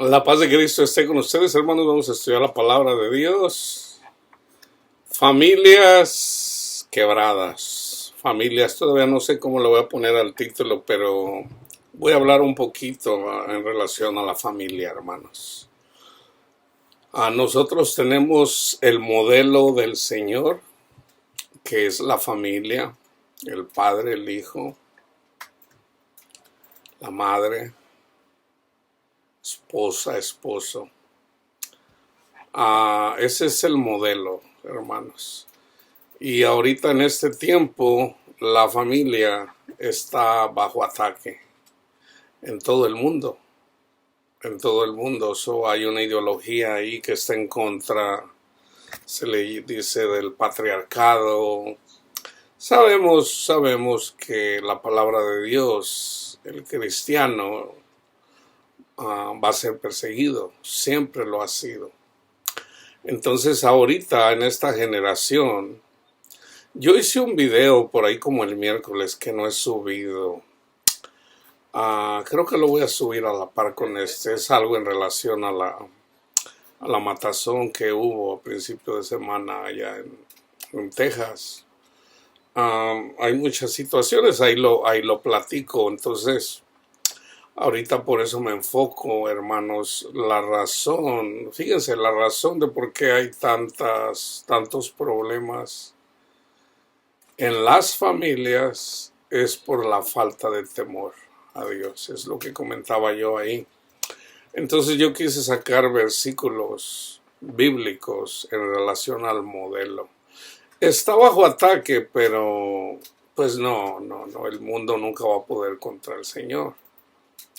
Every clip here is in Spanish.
La paz de Cristo esté con ustedes, hermanos. Vamos a estudiar la palabra de Dios. Familias quebradas. Familias, todavía no sé cómo le voy a poner al título, pero voy a hablar un poquito en relación a la familia, hermanos. Nosotros tenemos el modelo del Señor, que es la familia, el padre, el hijo, la madre, esposa, esposo. Ese es el modelo, hermanos. Y ahorita en este tiempo la familia está bajo ataque en todo el mundo. En todo el mundo. Hay una ideología ahí que está en contra, se le dice, del patriarcado. Sabemos que la palabra de Dios, el cristiano, va a ser perseguido. Siempre lo ha sido. Entonces ahorita en esta generación, yo hice un video por ahí como el miércoles que no he subido. Creo que lo voy a subir a la par con este. Es algo en relación a la matazón que hubo a principio de semana allá en Texas. Hay muchas situaciones, ahí lo platico. Entonces, ahorita por eso me enfoco, hermanos. Fíjense, la razón de por qué hay tantos problemas en las familias es por la falta de temor a Dios. Es lo que comentaba yo ahí. Entonces yo quise sacar versículos bíblicos en relación al modelo. Está bajo ataque, pero pues no, el mundo nunca va a poder contra el Señor.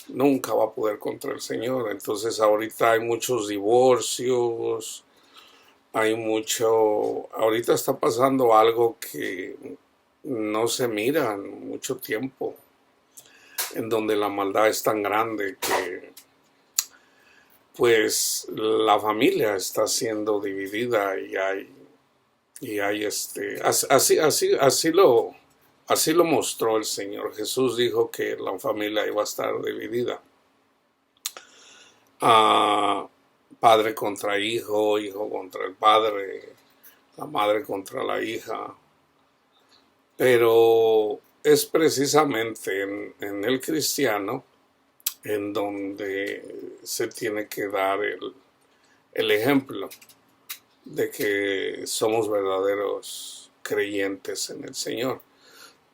Nunca va a poder contra el Señor. Entonces ahorita hay muchos divorcios, ahorita está pasando algo que no se mira en mucho tiempo, en donde la maldad es tan grande que pues la familia está siendo dividida así lo mostró el Señor. Jesús dijo que la familia iba a estar dividida. Padre contra hijo, hijo contra el padre, la madre contra la hija. Pero es precisamente en el cristiano en donde se tiene que dar el ejemplo de que somos verdaderos creyentes en el Señor.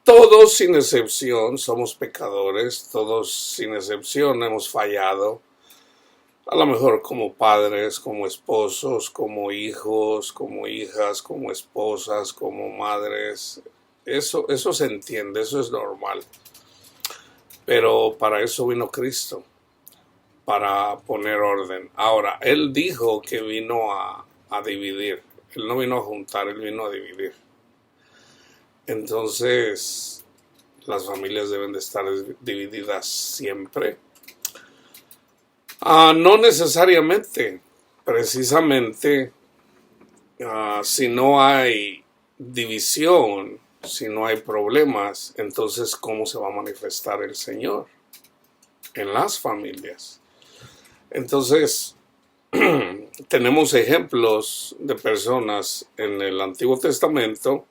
Todos sin excepción somos pecadores, todos sin excepción hemos fallado, a lo mejor como padres, como esposos, como hijos, como hijas, como esposas, como madres. Eso se entiende, eso es normal. Pero para eso vino Cristo, para poner orden. Ahora, Él dijo que vino a dividir. Él no vino a juntar, Él vino a dividir. Entonces, las familias deben de estar divididas siempre. No necesariamente, precisamente, si no hay división, si no hay problemas, entonces ¿cómo se va a manifestar el Señor en las familias? Entonces, tenemos ejemplos de personas en el Antiguo Testamento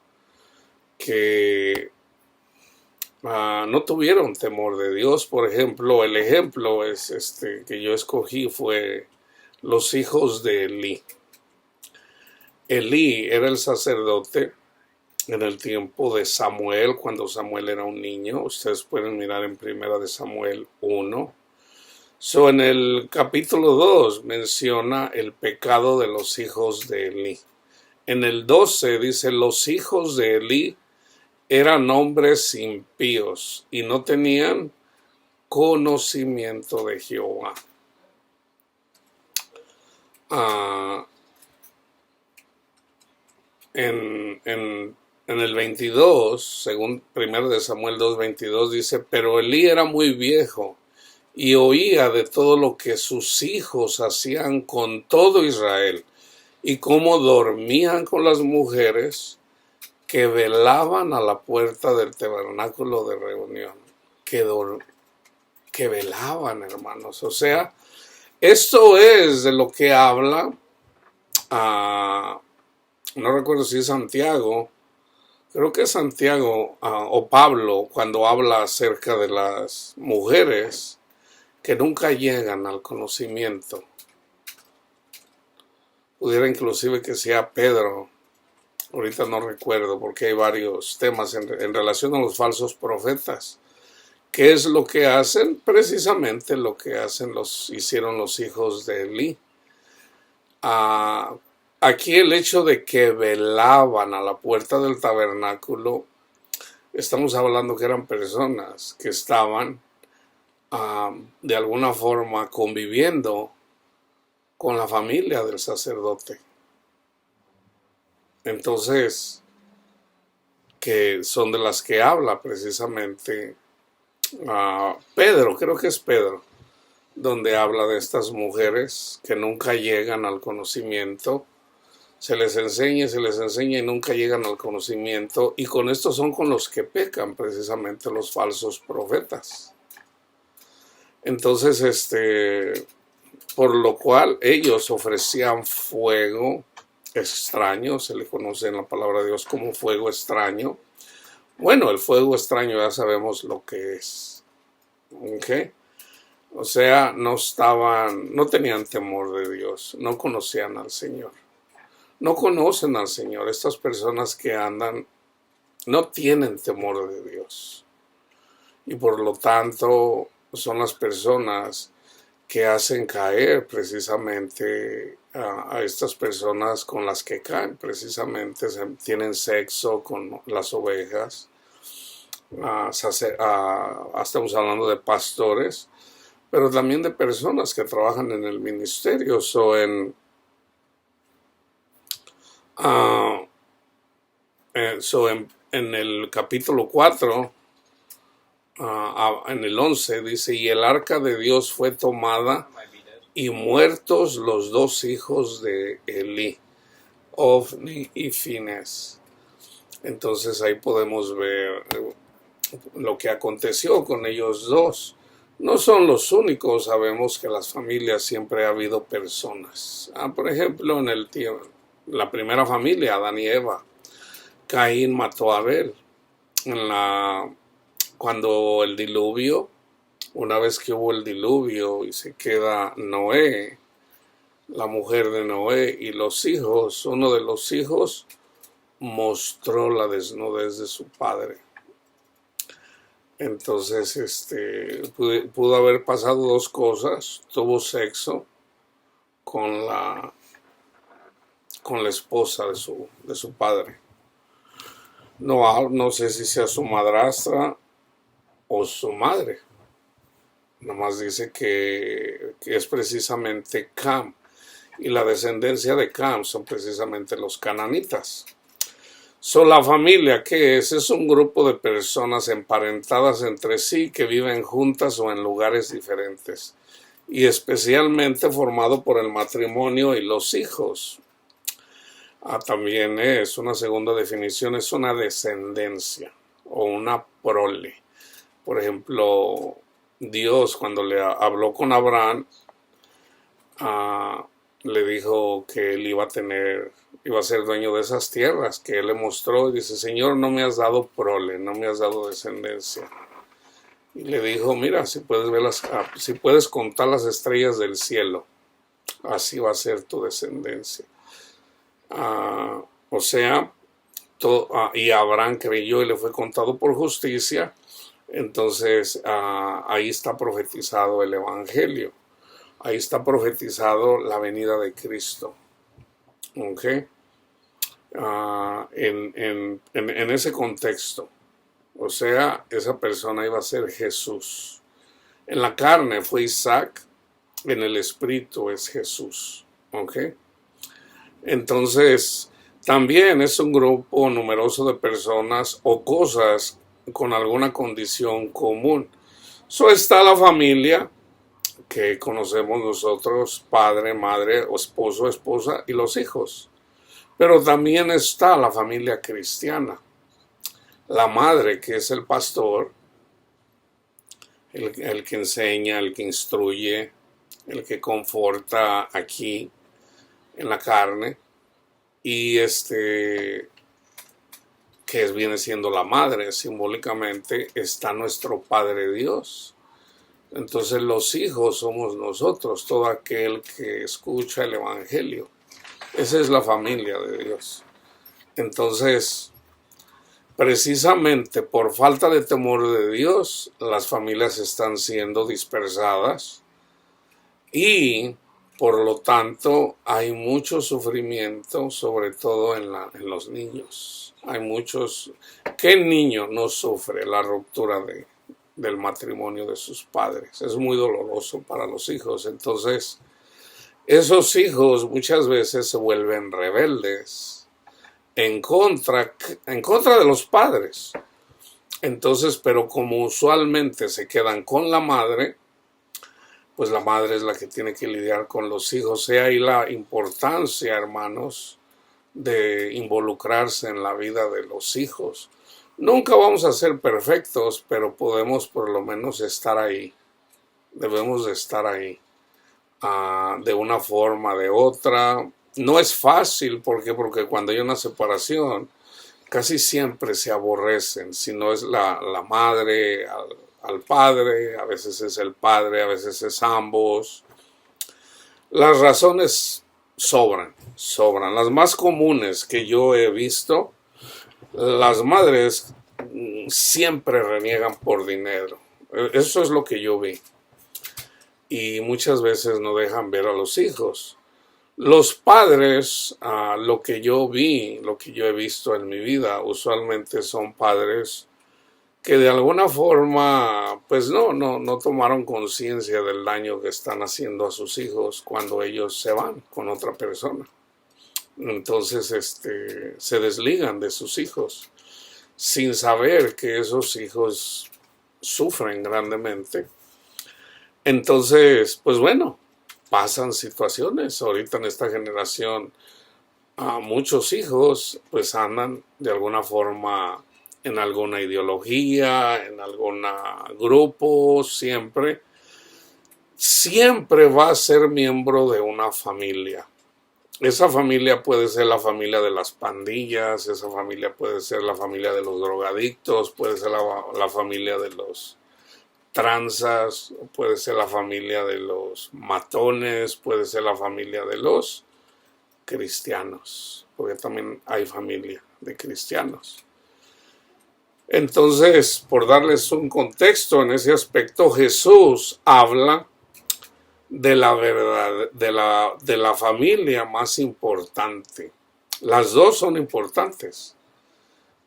que no tuvieron temor de Dios. Por ejemplo, el ejemplo es que yo escogí fue los hijos de Elí. Elí era el sacerdote en el tiempo de Samuel, cuando Samuel era un niño. Ustedes pueden mirar en Primera de Samuel 1. En el capítulo 2 menciona el pecado de los hijos de Elí. En el 12 dice, los hijos de Elí eran hombres impíos y no tenían conocimiento de Jehová. En el 22, según 1 de Samuel 2:22, dice, pero Elí era muy viejo y oía de todo lo que sus hijos hacían con todo Israel y cómo dormían con las mujeres que velaban a la puerta del tabernáculo de reunión. Que velaban, hermanos. O sea, Esto es de lo que habla, ah, no recuerdo si es Santiago, creo que es Santiago o Pablo, cuando habla acerca de las mujeres que nunca llegan al conocimiento. Pudiera inclusive que sea Pedro, ahorita no recuerdo porque hay varios temas en relación a los falsos profetas. ¿Qué es lo que hacen? Precisamente lo que hicieron los hijos de Elí. Aquí el hecho de que velaban a la puerta del tabernáculo, estamos hablando que eran personas que estaban de alguna forma conviviendo con la familia del sacerdote. Entonces, que son de las que habla precisamente Pedro, creo que es Pedro, donde habla de estas mujeres que nunca llegan al conocimiento. Se les enseña y nunca llegan al conocimiento, y con esto son con los que pecan precisamente los falsos profetas. Entonces, por lo cual ellos ofrecían fuego extraño, se le conoce en la palabra de Dios como fuego extraño. Bueno, el fuego extraño ya sabemos lo que es. ¿Okay? O sea, no tenían temor de Dios, no conocían al Señor. No conocen al Señor. Estas personas que andan no tienen temor de Dios. Y por lo tanto son las personas que hacen caer precisamente a estas personas con las que caen. Precisamente tienen sexo con las ovejas. Estamos hablando de pastores, pero también de personas que trabajan en el ministerio. En el capítulo 4, en el 11, dice: y el arca de Dios fue tomada y muertos los dos hijos de Elí, Ofni y Finés. Entonces ahí podemos ver lo que aconteció con ellos dos. No son los únicos, sabemos que en las familias siempre ha habido personas. Por ejemplo, la primera familia, Adán y Eva, Caín mató a Abel. Cuando el diluvio, una vez que hubo el diluvio y se queda Noé, la mujer de Noé y los hijos, uno de los hijos mostró la desnudez de su padre. Entonces, pudo haber pasado dos cosas. Tuvo sexo con la esposa de su padre. No sé si sea su madrastra o su madre. Nomás dice que es precisamente Cam. Y la descendencia de Cam son precisamente los cananitas. La familia, ¿qué es? Es un grupo de personas emparentadas entre sí que viven juntas o en lugares diferentes, y especialmente formado por el matrimonio y los hijos. También es una segunda definición, es una descendencia o una prole. Por ejemplo, Dios, cuando le habló con Abraham, le dijo que él iba a ser dueño de esas tierras que él le mostró, y dice: Señor, no me has dado prole, no me has dado descendencia. Y le dijo: mira, si puedes contar las estrellas del cielo, así va a ser tu descendencia. Y Abraham creyó y le fue contado por justicia. Entonces ahí está profetizado el evangelio. Ahí está profetizado la venida de Cristo. ¿Okay? En ese contexto. O sea, esa persona iba a ser Jesús. En la carne fue Isaac, en el espíritu es Jesús. ¿Okay? Entonces, también es un grupo numeroso de personas o cosas con alguna condición común. Está la familia que conocemos nosotros: padre, madre, o esposo, esposa y los hijos. Pero también está la familia cristiana. La madre, que es el pastor, el que enseña, el que instruye, el que conforta aquí en la carne, y que viene siendo la madre. Simbólicamente está nuestro Padre Dios. Entonces los hijos somos nosotros, todo aquel que escucha el Evangelio. Esa es la familia de Dios. Entonces, precisamente por falta de temor de Dios, las familias están siendo dispersadas y por lo tanto hay mucho sufrimiento, sobre todo en los niños. Hay muchos. ¿Qué niño no sufre la ruptura del matrimonio de sus padres? Es muy doloroso para los hijos. Entonces, esos hijos muchas veces se vuelven rebeldes en contra de los padres. Entonces, pero como usualmente se quedan con la madre, pues la madre es la que tiene que lidiar con los hijos. Sea ahí la importancia, hermanos, de involucrarse en la vida de los hijos. Nunca vamos a ser perfectos, pero podemos por lo menos estar ahí. Debemos de estar ahí, de una forma, de otra. No es fácil, ¿por qué? Porque cuando hay una separación, casi siempre se aborrecen. Si no es la madre al padre, a veces es el padre, a veces es ambos. Las razones sobran. Las más comunes que yo he visto, las madres siempre reniegan por dinero. Eso es lo que yo vi. Y muchas veces no dejan ver a los hijos. Los padres, lo que yo vi, lo que yo he visto en mi vida, usualmente son padres que de alguna forma, pues no tomaron conciencia del daño que están haciendo a sus hijos cuando ellos se van con otra persona. Entonces, se desligan de sus hijos sin saber que esos hijos sufren grandemente. Entonces, pues bueno, pasan situaciones. Ahorita en esta generación, muchos hijos pues andan de alguna forma en alguna ideología, en algún grupo, siempre va a ser miembro de una familia. Esa familia puede ser la familia de las pandillas, esa familia puede ser la familia de los drogadictos, puede ser la familia de los tranzas, puede ser la familia de los matones, puede ser la familia de los cristianos, porque también hay familia de cristianos. Entonces, por darles un contexto en ese aspecto, Jesús habla de la verdad, de la familia más importante. Las dos son importantes.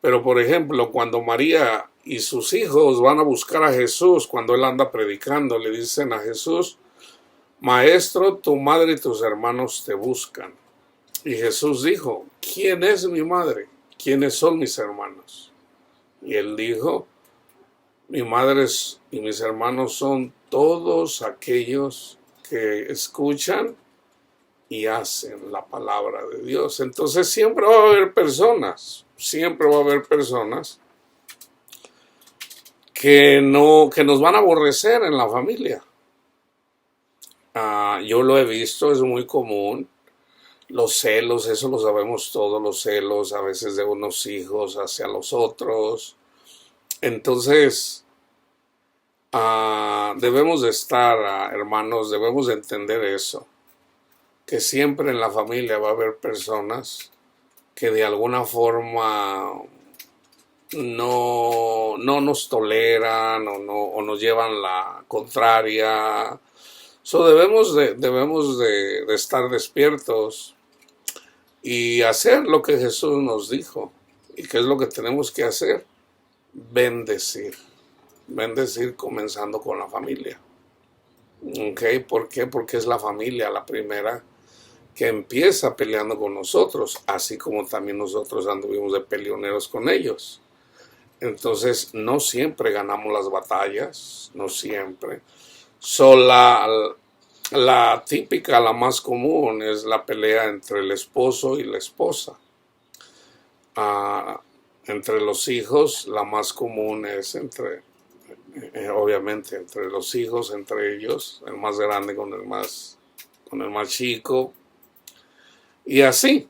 Pero, por ejemplo, cuando María y sus hijos van a buscar a Jesús, cuando él anda predicando, le dicen a Jesús: Maestro, tu madre y tus hermanos te buscan. Y Jesús dijo: ¿Quién es mi madre? ¿Quiénes son mis hermanos? Y él dijo: mi madre y mis hermanos son todos aquellos que escuchan y hacen la palabra de Dios. Entonces siempre va a haber personas que nos van a aborrecer en la familia. Yo lo he visto, es muy común. Los celos, eso lo sabemos todos, los celos a veces de unos hijos hacia los otros. Entonces, debemos de estar, hermanos, debemos de entender eso, que siempre en la familia va a haber personas que de alguna forma no nos toleran o nos llevan la contraria. Debemos de estar despiertos y hacer lo que Jesús nos dijo. ¿Y qué es lo que tenemos que hacer? Bendecir comenzando con la familia. ¿Okay? ¿Por qué? Porque es la familia la primera que empieza peleando con nosotros, así como también nosotros anduvimos de peleoneros con ellos. Entonces, no siempre ganamos las batallas, no siempre. La típica, la más común, es la pelea entre el esposo y la esposa. Entre los hijos, la más común es entre obviamente entre los hijos, entre ellos, el más grande con el más chico, y así.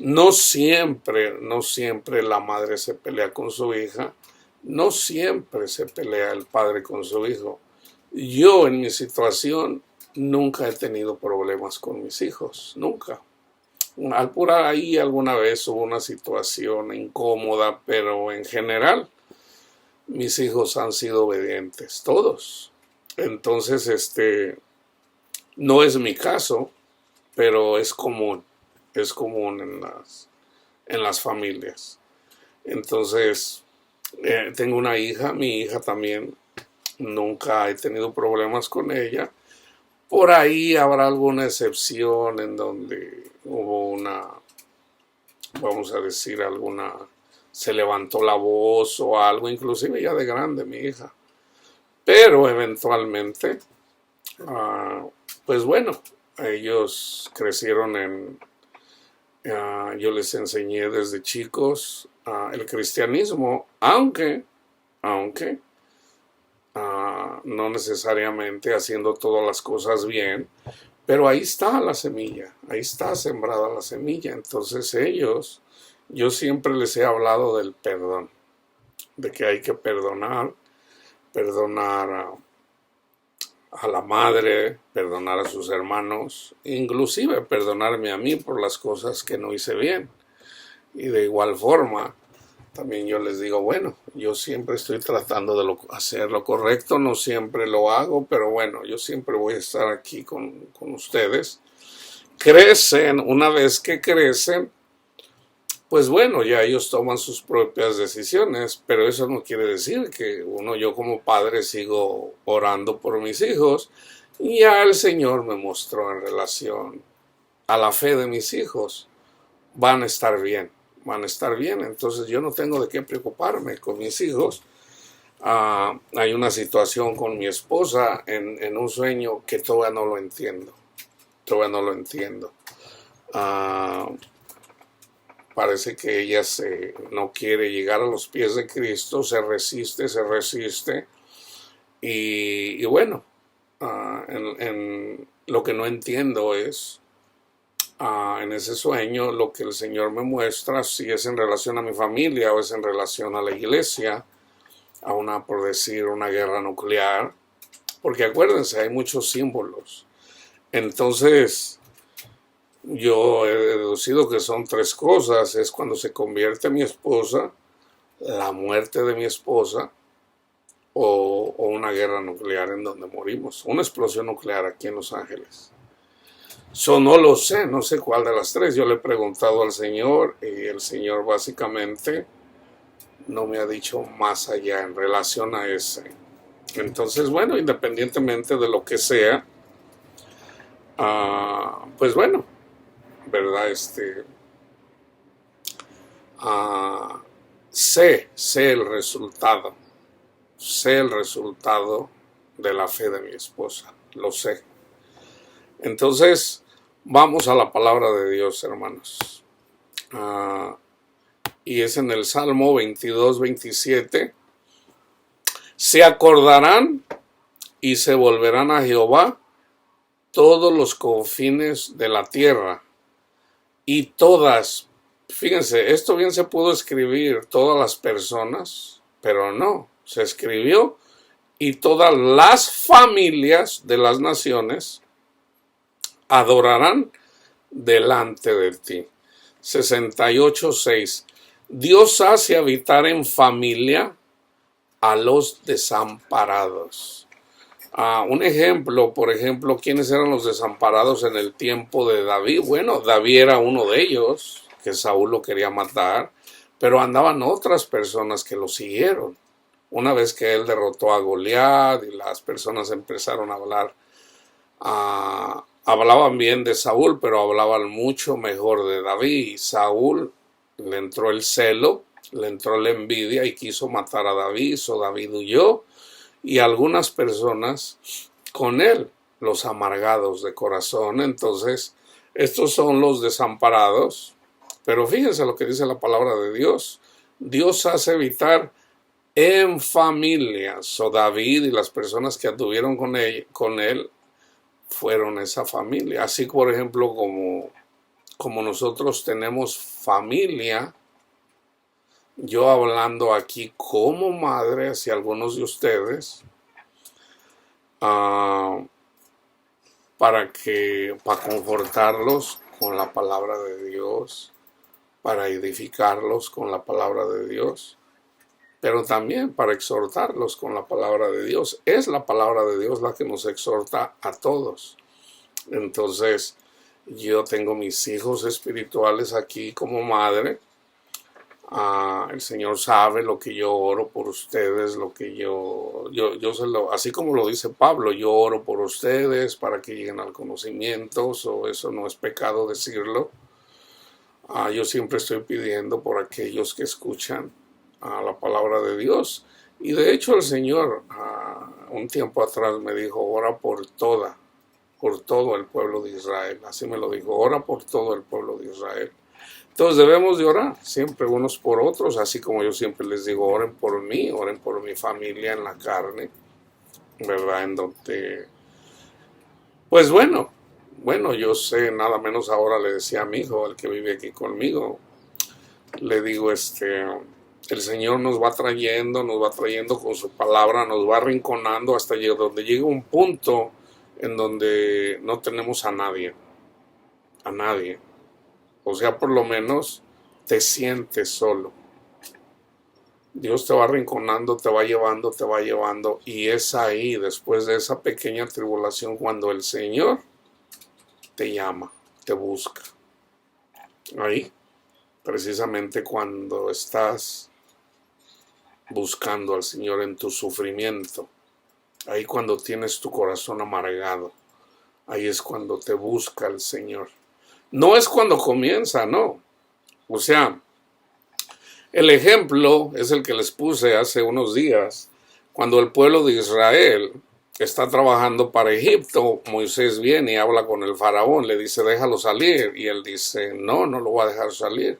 No siempre, no siempre la madre se pelea con su hija, no siempre se pelea el padre con su hijo. Yo en mi situación nunca he tenido problemas con mis hijos, nunca. Por ahí alguna vez hubo una situación incómoda, pero en general mis hijos han sido obedientes, todos. Entonces, no es mi caso, pero es común en las familias. Entonces, tengo una hija, mi hija también, nunca he tenido problemas con ella. Por ahí habrá alguna excepción en donde hubo vamos a decir, se levantó la voz o algo, inclusive ya de grande mi hija. Pero eventualmente, pues bueno, ellos crecieron yo les enseñé desde chicos el cristianismo, aunque no necesariamente haciendo todas las cosas bien, pero ahí está la semilla, ahí está sembrada la semilla. Entonces yo siempre les he hablado del perdón, de que hay que perdonar a la madre, perdonar a sus hermanos, inclusive perdonarme a mí por las cosas que no hice bien. Y de igual forma, también yo les digo, bueno, yo siempre estoy tratando de hacer lo correcto, no siempre lo hago, pero bueno, yo siempre voy a estar aquí con ustedes. Crecen, una vez que crecen, pues bueno, ya ellos toman sus propias decisiones, pero eso no quiere decir que yo como padre sigo orando por mis hijos. Y ya el Señor me mostró en relación a la fe de mis hijos, van a estar bien. Entonces yo no tengo de qué preocuparme con mis hijos. Hay una situación con mi esposa en un sueño que todavía no lo entiendo. Parece que ella no quiere llegar a los pies de Cristo, se resiste. Y bueno, en lo que no entiendo es, en ese sueño, lo que el Señor me muestra, si es en relación a mi familia o es en relación a la iglesia, por decir, una guerra nuclear. Porque acuérdense, hay muchos símbolos. Entonces, yo he deducido que son tres cosas. Es cuando se convierte mi esposa, la muerte de mi esposa, o una guerra nuclear en donde morimos. Una explosión nuclear aquí en Los Ángeles. No lo sé, no sé cuál de las tres. Yo le he preguntado al Señor y el Señor básicamente no me ha dicho más allá en relación a ese. Entonces, bueno, independientemente de lo que sea, pues bueno, ¿verdad? Sé el resultado de la fe de mi esposa, lo sé. Entonces, vamos a la palabra de Dios, hermanos. Y es en el Salmo 22, 27. Se acordarán y se volverán a Jehová todos los confines de la tierra y todas. Fíjense, esto bien se pudo escribir todas las personas, pero no, se escribió y todas las familias de las naciones adorarán delante de ti. 68:6. Dios hace habitar en familia a los desamparados. Un ejemplo, por ejemplo, ¿quiénes eran los desamparados en el tiempo de David? Bueno, David era uno de ellos, que Saúl lo quería matar, pero andaban otras personas que lo siguieron. Una vez que él derrotó a Goliat y las personas empezaron a hablar, hablaban bien de Saúl, pero hablaban mucho mejor de David. Y Saúl le entró el celo, le entró la envidia y quiso matar a David. David huyó y algunas personas con él, los amargados de corazón. Entonces, estos son los desamparados. Pero fíjense lo que dice la palabra de Dios. Dios hace habitar en familia. So David y las personas que anduvieron con él fueron esa familia. Así, por ejemplo, como nosotros tenemos familia, yo hablando aquí como madre hacia algunos de ustedes, para confortarlos con la palabra de Dios, para edificarlos con la palabra de Dios, pero también para exhortarlos con la palabra de Dios. Es la palabra de Dios la que nos exhorta a todos. Entonces, yo tengo mis hijos espirituales aquí como madre. El Señor sabe lo que yo oro por ustedes, lo que así como lo dice Pablo, yo oro por ustedes para que lleguen al conocimiento. Eso no es pecado decirlo. Yo siempre estoy pidiendo por aquellos que escuchan la palabra de Dios. Y de hecho el Señor un tiempo atrás me dijo, ora por todo el pueblo de Israel. Así me lo dijo, ora por todo el pueblo de Israel. Entonces debemos de orar siempre unos por otros, así como yo siempre les digo, oren por mí, oren por mi familia en la carne, ¿verdad? En donde, pues bueno, yo sé, nada menos ahora le decía a mi hijo, el que vive aquí conmigo, le digo, el Señor nos va trayendo con su palabra, nos va arrinconando hasta donde llega un punto en donde no tenemos a nadie. O sea, por lo menos te sientes solo. Dios te va arrinconando, te va llevando, y es ahí, después de esa pequeña tribulación, cuando el Señor te llama, te busca. Ahí, precisamente cuando estás buscando al Señor en tu sufrimiento, ahí cuando tienes tu corazón amargado, ahí es cuando te busca el Señor. No es cuando comienza, no. O sea, el ejemplo es el que les puse hace unos días. Cuando el pueblo de Israel está trabajando para Egipto, Moisés viene y habla con el faraón, le dice, déjalo salir. Y él dice, no lo voy a dejar salir.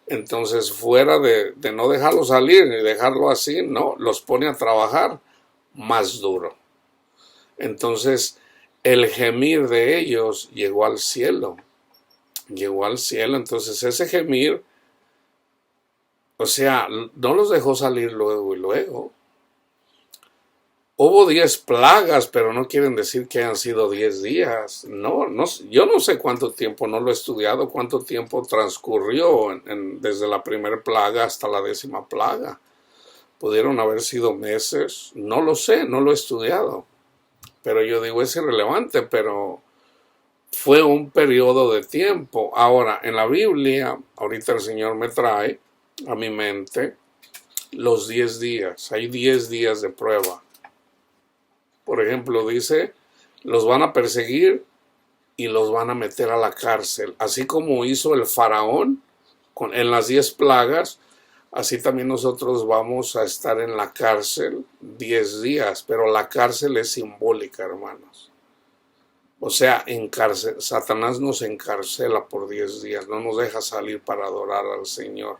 Entonces, fuera de no dejarlo salir ni dejarlo así, no, los pone a trabajar más duro. Entonces, el gemir de ellos llegó al cielo. Entonces ese gemir, o sea, no los dejó salir luego y luego. Hubo 10 plagas, pero no quieren decir que hayan sido 10 días. No, yo no sé cuánto tiempo, no lo he estudiado, cuánto tiempo transcurrió desde la primera plaga hasta la 10ª plaga. Pudieron haber sido meses, no lo sé, no lo he estudiado. Pero yo digo, es irrelevante, pero fue un periodo de tiempo. Ahora, en la Biblia, ahorita el Señor me trae a mi mente los 10 días. Hay 10 días de prueba. Por ejemplo, dice, los van a perseguir y los van a meter a la cárcel. Así como hizo el faraón en las 10 plagas, así también nosotros vamos a estar en la cárcel 10 días. Pero la cárcel es simbólica, hermanos. O sea, Satanás nos encarcela por 10 días, no nos deja salir para adorar al Señor.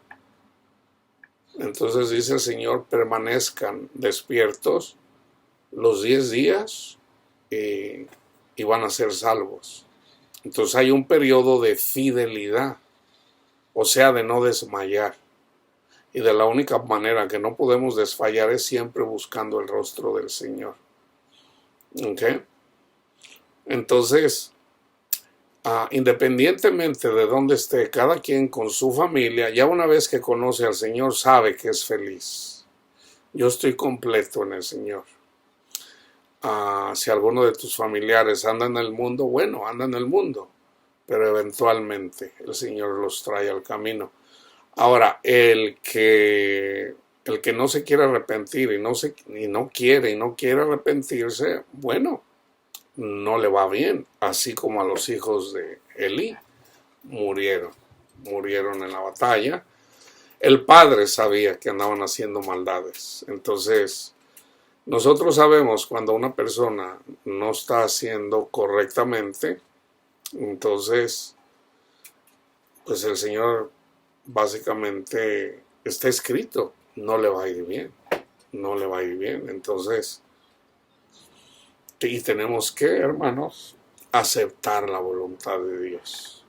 Entonces dice el Señor, permanezcan despiertos los 10 días y van a ser salvos. Entonces hay un periodo de fidelidad, o sea, de no desmayar. Y de la única manera que no podemos desfallar es siempre buscando el rostro del Señor. ¿Ok? Entonces, independientemente de dónde esté, cada quien con su familia, ya una vez que conoce al Señor, sabe que es feliz. Yo estoy completo en el Señor. Si alguno de tus familiares anda en el mundo, bueno, anda en el mundo, pero eventualmente el Señor los trae al camino. Ahora, el que no se quiere arrepentir y no quiere arrepentirse, bueno, no le va bien, así como a los hijos de Elí murieron en la batalla. El padre sabía que andaban haciendo maldades. Entonces, nosotros sabemos cuando una persona no está haciendo correctamente, entonces, pues el Señor básicamente está escrito, no le va a ir bien. no le va a ir bien. Entonces, y tenemos que, hermanos, aceptar la voluntad de Dios.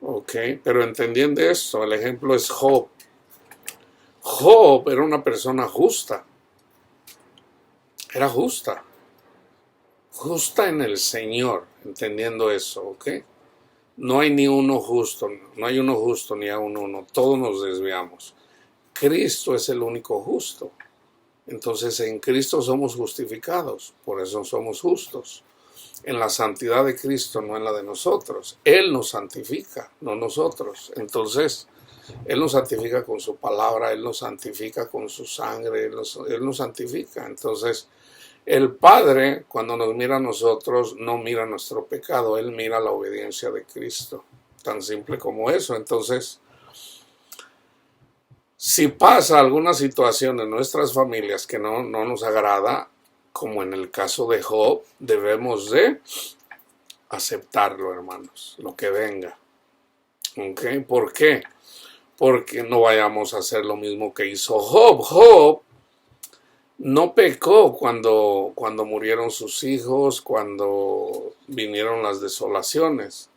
Ok, pero entendiendo esto, el ejemplo es Job. Job era una persona justa. Era justa. Justa en el Señor, entendiendo eso, ¿ok? No hay ni uno justo, no hay uno justo ni a uno, todos nos desviamos. Cristo es el único justo. Entonces en Cristo somos justificados, por eso somos justos. En la santidad de Cristo, no en la de nosotros. Él nos santifica, no nosotros. Entonces, Él nos santifica con su palabra, Él nos santifica con su sangre, Él nos santifica. Entonces, el Padre, cuando nos mira a nosotros, no mira nuestro pecado, Él mira la obediencia de Cristo. Tan simple como eso. Entonces, si pasa alguna situación en nuestras familias que no nos agrada, como en el caso de Job, debemos de aceptarlo, hermanos, lo que venga. ¿Okay? ¿Por qué? Porque no vayamos a hacer lo mismo que hizo Job. Job no pecó cuando murieron sus hijos, cuando vinieron las desolaciones.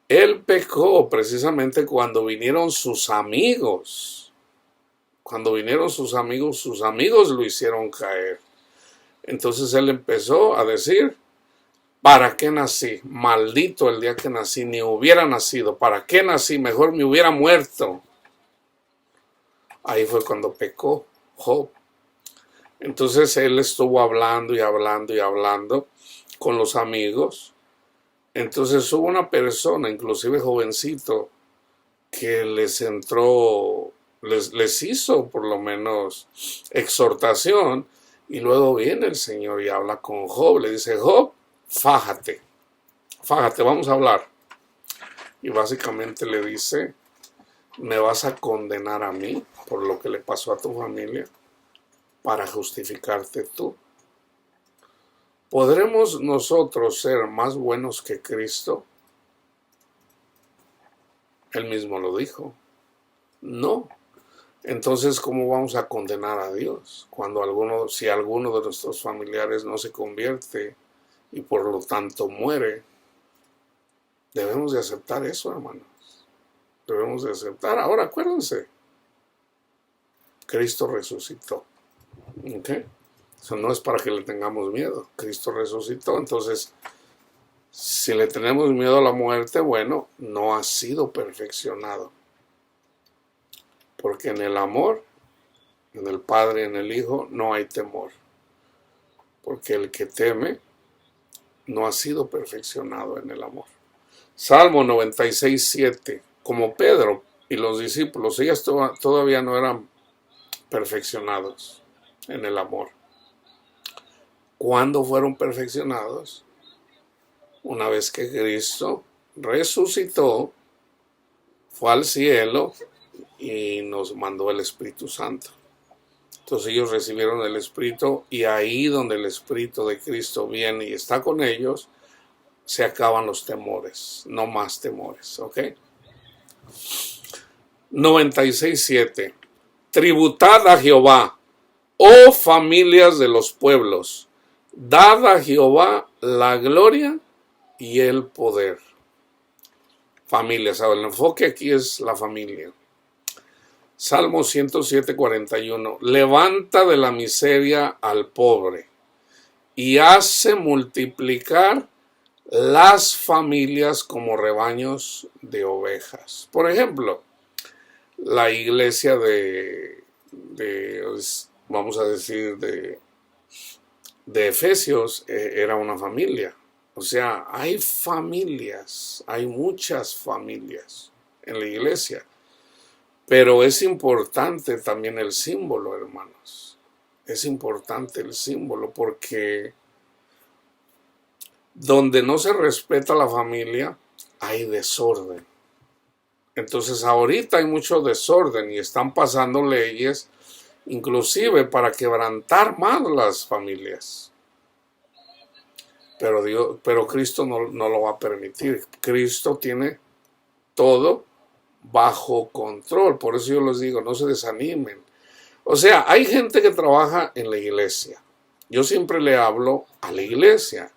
Él pecó precisamente cuando vinieron sus amigos. Cuando vinieron sus amigos lo hicieron caer. Entonces él empezó a decir, ¿para qué nací? Maldito el día que nací, ni hubiera nacido. ¿Para qué nací? Mejor me hubiera muerto. Ahí fue cuando pecó Job. Entonces él estuvo hablando y hablando y hablando con los amigos. Entonces hubo una persona, inclusive jovencito, que les entró, les hizo por lo menos exhortación. Y luego viene el Señor y habla con Job. Le dice, Job, fájate, vamos a hablar. Y básicamente le dice, ¿me vas a condenar a mí por lo que le pasó a tu familia para justificarte tú? ¿Podremos nosotros ser más buenos que Cristo? Él mismo lo dijo. No. Entonces, ¿cómo vamos a condenar a Dios si alguno de nuestros familiares no se convierte y por lo tanto muere? Debemos de aceptar eso, hermanos. Debemos de aceptar. Ahora, acuérdense, Cristo resucitó. ¿Ok? Eso no es para que le tengamos miedo. Cristo resucitó. Entonces, si le tenemos miedo a la muerte, bueno, no ha sido perfeccionado. Porque en el amor, en el Padre y en el Hijo, no hay temor. Porque el que teme no ha sido perfeccionado en el amor. Salmo 96:7. Como Pedro y los discípulos, ellos todavía no eran perfeccionados en el amor. ¿Cuándo fueron perfeccionados? Una vez que Cristo resucitó, fue al cielo y nos mandó el Espíritu Santo. Entonces ellos recibieron el Espíritu y ahí donde el Espíritu de Cristo viene y está con ellos, se acaban los temores, no más temores, ¿ok? 96:7. Tributad a Jehová, oh familias de los pueblos, dad a Jehová la gloria y el poder. Familias, ahora el enfoque aquí es la familia. Salmo 107:41. Levanta de la miseria al pobre y hace multiplicar las familias como rebaños de ovejas. Por ejemplo, la iglesia vamos a decir, de Efesios era una familia. O sea, hay familias, hay muchas familias en la iglesia. Pero es importante también el símbolo, hermanos. Es importante el símbolo porque donde no se respeta la familia, hay desorden. Entonces ahorita hay mucho desorden y están pasando leyes, inclusive para quebrantar más las familias. Pero Cristo no lo va a permitir. Cristo tiene todo bajo control. Por eso yo les digo, no se desanimen. O sea, hay gente que trabaja en la iglesia. Yo siempre le hablo a la iglesia.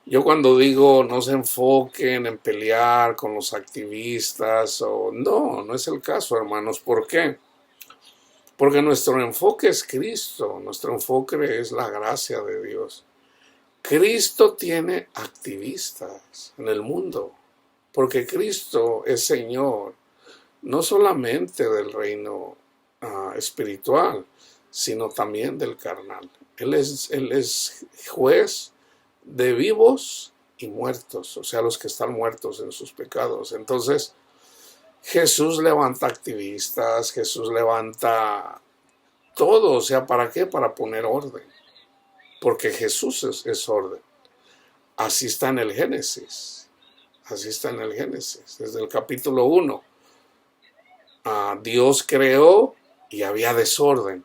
Yo cuando digo no se enfoquen en pelear con los activistas, o no es el caso, hermanos. ¿Por qué? Porque nuestro enfoque es Cristo, nuestro enfoque es la gracia de Dios. Cristo tiene activistas en el mundo, porque Cristo es Señor, no solamente del reino espiritual, sino también del carnal. Él es juez de vivos y muertos, o sea, los que están muertos en sus pecados. Entonces, Jesús levanta activistas, Jesús levanta todo, o sea, ¿para qué? Para poner orden, porque Jesús es orden. Así está en el Génesis, así está en el Génesis, desde el capítulo 1. Dios creó y había desorden,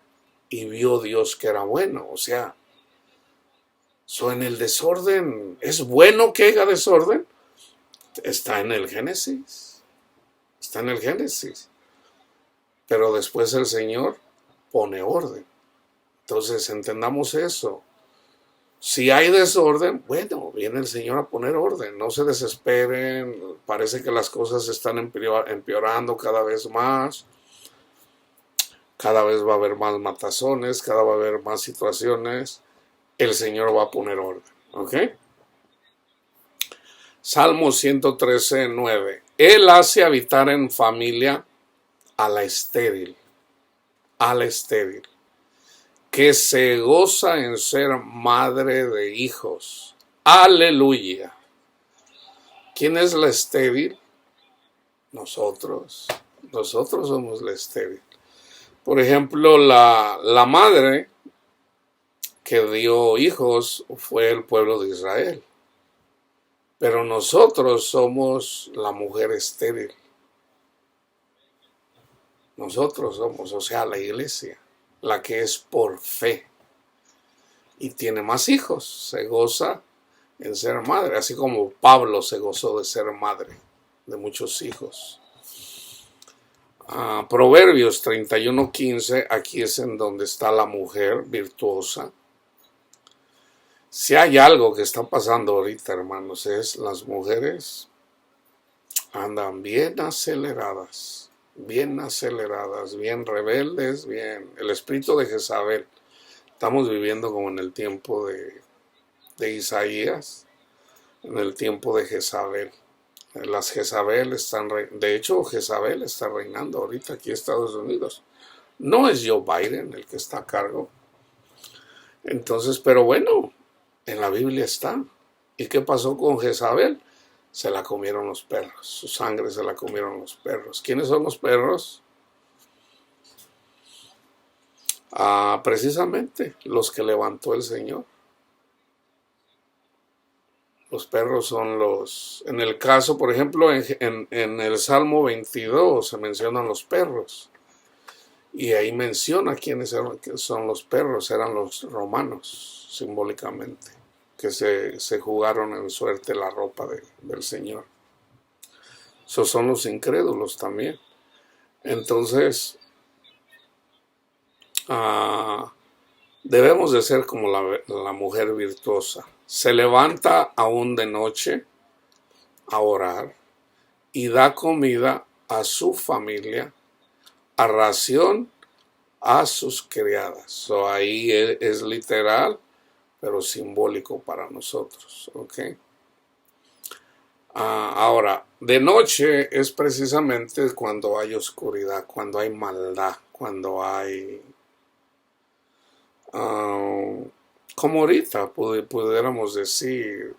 y vio Dios que era bueno, o sea, en el desorden, ¿es bueno que haya desorden? Está en el Génesis, está en el Génesis, pero después el Señor pone orden. Entonces entendamos eso. Si hay desorden, bueno, viene el Señor a poner orden. No se desesperen, parece que las cosas están empeorando cada vez más. Cada vez va a haber más matazones, cada vez va a haber más situaciones. El Señor va a poner orden, ¿ok? Salmo 113, 9. Él hace habitar en familia a la estéril, que se goza en ser madre de hijos. Aleluya. ¿Quién es la estéril? Nosotros somos la estéril. Por ejemplo, la madre que dio hijos fue el pueblo de Israel. Pero nosotros somos la mujer estéril. Nosotros somos, o sea, la iglesia, la que es por fe. Y tiene más hijos, se goza en ser madre, así como Pablo se gozó de ser madre de muchos hijos. Proverbios 31:15, aquí es en donde está la mujer virtuosa. Si hay algo que está pasando ahorita, hermanos, es las mujeres andan bien aceleradas, bien rebeldes, bien. El espíritu de Jezabel. Estamos viviendo como en el tiempo de Isaías, en el tiempo de Jezabel. Las Jezabel de hecho, Jezabel está reinando ahorita aquí en Estados Unidos. No es Joe Biden el que está a cargo. Entonces, pero bueno, en la Biblia está. ¿Y qué pasó con Jezabel? Se la comieron los perros. Su sangre se la comieron los perros. ¿Quiénes son los perros? Precisamente los que levantó el Señor. Los perros son en el caso, por ejemplo, en el Salmo 22 se mencionan los perros. Y ahí menciona quiénes son los perros, eran los romanos, simbólicamente, que se jugaron en suerte la ropa del Señor. Esos son los incrédulos también. Entonces, debemos de ser como la mujer virtuosa. Se levanta aún de noche a orar y da comida a su familia, a ración a sus criadas. Ahí es literal, pero simbólico para nosotros. ¿Ok? Ahora, de noche es precisamente cuando hay oscuridad, cuando hay maldad, cuando hay... como ahorita pudiéramos decir,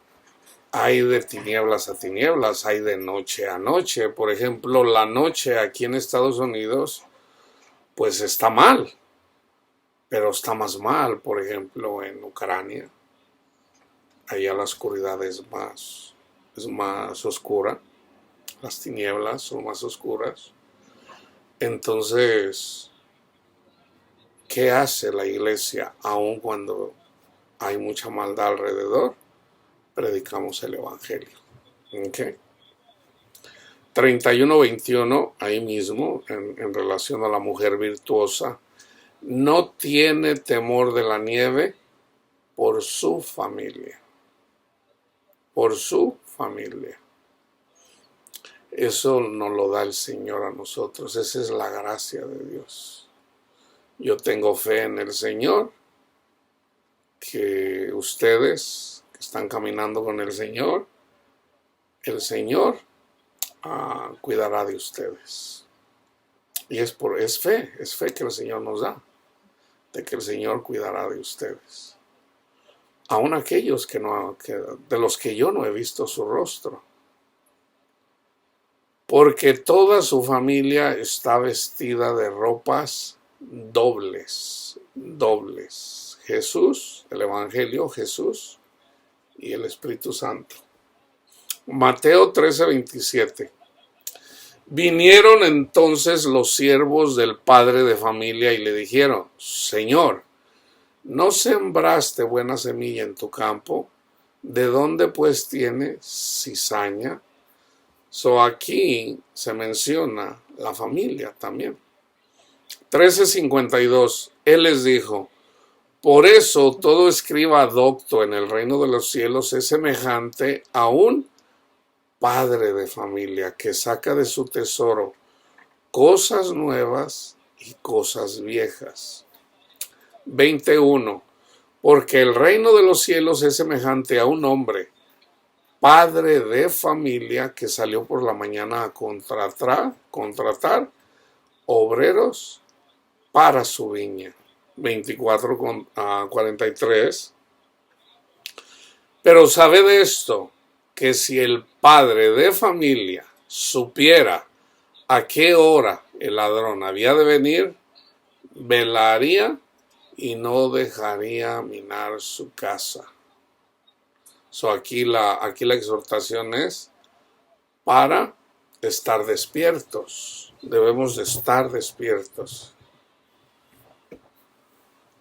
hay de tinieblas a tinieblas, hay de noche a noche. Por ejemplo, la noche aquí en Estados Unidos, pues está mal, pero está más mal, por ejemplo, en Ucrania. Allá la oscuridad es más oscura, las tinieblas son más oscuras. Entonces, ¿qué hace la iglesia aun cuando hay mucha maldad alrededor? Predicamos el evangelio. ¿Okay? 31:21, ahí mismo, en relación a la mujer virtuosa. no tiene temor de la nieve por su familia. Por su familia. Eso nos lo da el Señor a nosotros. Esa es la gracia de Dios. Yo tengo fe en el Señor, que ustedes que están caminando con el Señor cuidará de ustedes. Y es fe que el Señor nos da, de que el Señor cuidará de ustedes. Aún aquellos de los que yo no he visto su rostro. Porque toda su familia está vestida de ropas dobles. Jesús, el Evangelio, Jesús y el Espíritu Santo. Mateo 13:27. Vinieron entonces los siervos del padre de familia y le dijeron: Señor, ¿no sembraste buena semilla en tu campo? ¿De dónde pues tiene cizaña? Aquí se menciona la familia también. 13:52. Él les dijo: por eso todo escriba docto en el reino de los cielos es semejante a un padre de familia que saca de su tesoro cosas nuevas y cosas viejas. 21. Porque el reino de los cielos es semejante a un hombre, padre de familia, que salió por la mañana a contratar obreros para su viña. 24:43. Pero sabed esto, que si el padre de familia supiera a qué hora el ladrón había de venir, velaría y no dejaría minar su casa. Aquí la exhortación es para estar despiertos. Debemos de estar despiertos.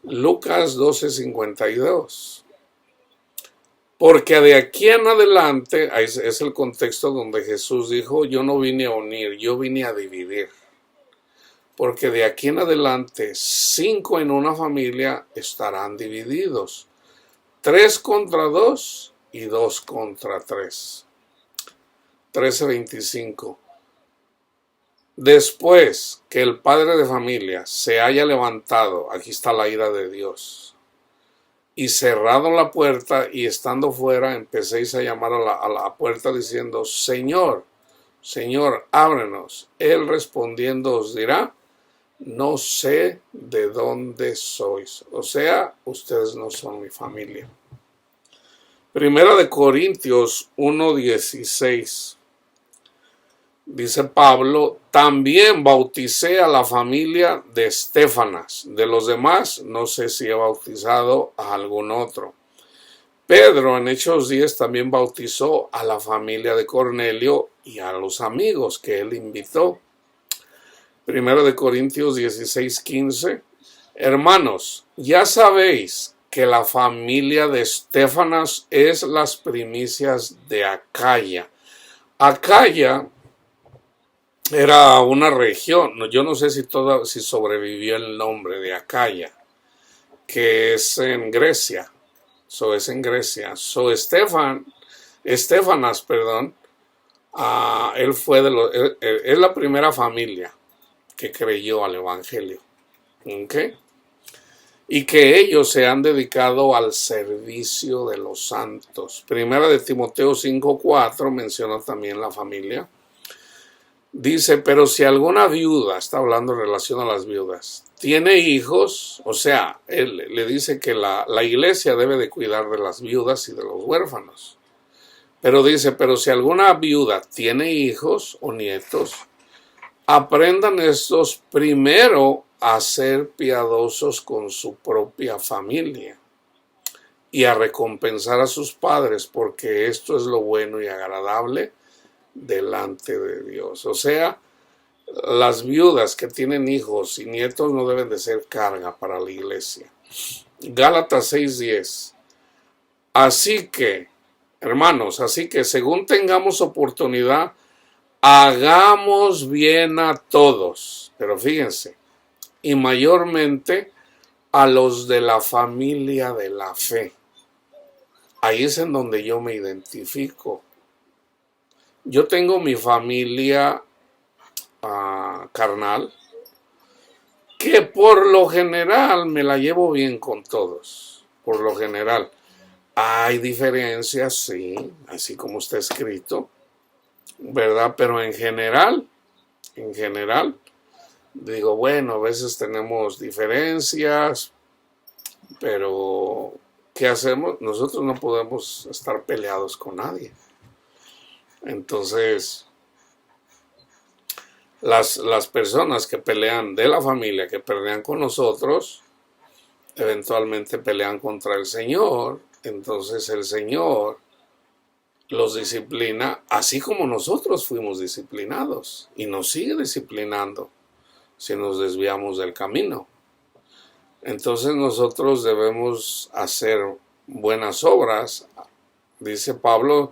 Lucas 12:52. Porque de aquí en adelante, es el contexto donde Jesús dijo: yo no vine a unir, yo vine a dividir. Porque de aquí en adelante 5 en una familia estarán divididos. 3 contra 2 y 2 contra 3. 13:25. Después que el padre de familia se haya levantado, aquí está la ira de Dios, y cerrado la puerta y estando fuera, empecéis a llamar a la puerta diciendo: Señor, Señor, ábrenos. Él respondiendo os dirá: no sé de dónde sois. O sea, ustedes no son mi familia. Primera de Corintios 1:16. Dice Pablo: también bauticé a la familia de Estéfanas. De los demás, no sé si he bautizado a algún otro. Pedro en Hechos 10 también bautizó a la familia de Cornelio y a los amigos que él invitó. Primero de Corintios 16:15. Hermanos, ya sabéis que la familia de Estéfanas es las primicias de Acaya. Acaya era una región, yo no sé si sobrevivió el nombre de Acaya, que es en Grecia. Es en Grecia. Estéfanas, él fue es la primera familia que creyó al Evangelio. ¿Okay? Y que ellos se han dedicado al servicio de los santos. Primera de Timoteo 5:4 menciona también la familia. Dice: pero si alguna viuda, está hablando en relación a las viudas, tiene hijos, o sea, él le dice que la iglesia debe de cuidar de las viudas y de los huérfanos. Pero dice: pero si alguna viuda tiene hijos o nietos, aprendan estos primero a ser piadosos con su propia familia y a recompensar a sus padres, porque esto es lo bueno y agradable delante de Dios. O sea, las viudas que tienen hijos y nietos no deben de ser carga para la iglesia. Gálatas 6:10. Así que, hermanos, según tengamos oportunidad, hagamos bien a todos. Pero fíjense, y mayormente a los de la familia de la fe. Ahí es en donde yo me identifico. Yo tengo mi familia carnal, que por lo general me la llevo bien con todos, por lo general. Hay diferencias, sí, así como está escrito, ¿verdad? Pero en general, digo, bueno, a veces tenemos diferencias, pero ¿qué hacemos? Nosotros no podemos estar peleados con nadie. Entonces, las personas que pelean de la familia, que pelean con nosotros, eventualmente pelean contra el Señor. Entonces el Señor los disciplina, así como nosotros fuimos disciplinados, y nos sigue disciplinando si nos desviamos del camino. Entonces nosotros debemos hacer buenas obras. Dice Pablo,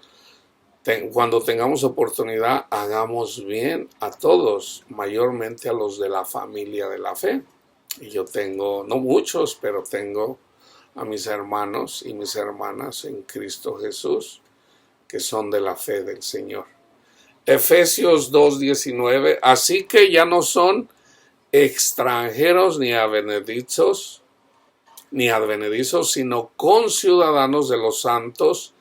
cuando tengamos oportunidad, hagamos bien a todos, mayormente a los de la familia de la fe. Y yo tengo, no muchos, pero tengo a mis hermanos y mis hermanas en Cristo Jesús, que son de la fe del Señor. Efesios 2:19, así que ya no son extranjeros ni advenedizos, sino conciudadanos de los santos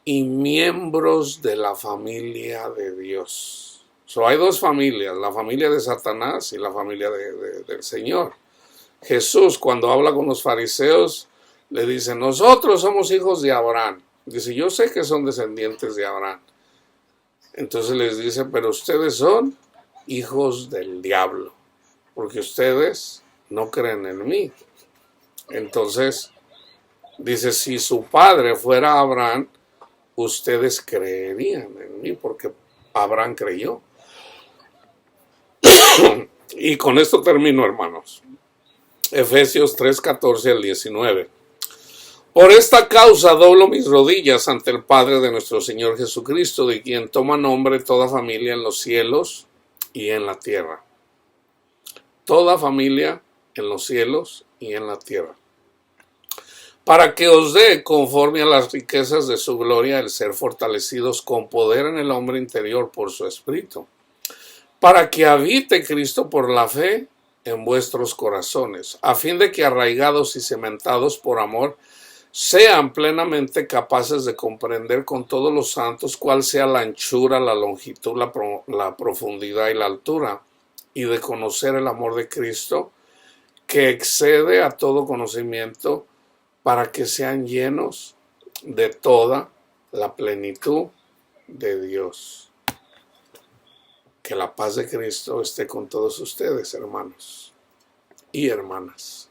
y miembros de la familia de Dios. Hay dos familias, la familia de Satanás y la familia del Señor. Jesús, cuando habla con los fariseos, le dice, nosotros somos hijos de Abraham. Dice, yo sé que son descendientes de Abraham. Entonces les dice, pero ustedes son hijos del diablo, porque ustedes no creen en mí. Entonces, dice, si su padre fuera Abraham, ustedes creerían en mí, porque Abraham creyó. Y con esto termino, hermanos. Efesios 3:14-19. Por esta causa doblo mis rodillas ante el Padre de nuestro Señor Jesucristo, de quien toma nombre toda familia en los cielos y en la tierra. Toda familia en los cielos y en la tierra. Para que os dé, conforme a las riquezas de su gloria, el ser fortalecidos con poder en el hombre interior por su Espíritu. Para que habite Cristo por la fe en vuestros corazones, a fin de que arraigados y cimentados por amor, sean plenamente capaces de comprender con todos los santos cuál sea la anchura, la longitud, la profundidad y la altura, y de conocer el amor de Cristo, que excede a todo conocimiento, para que sean llenos de toda la plenitud de Dios. Que la paz de Cristo esté con todos ustedes, hermanos y hermanas.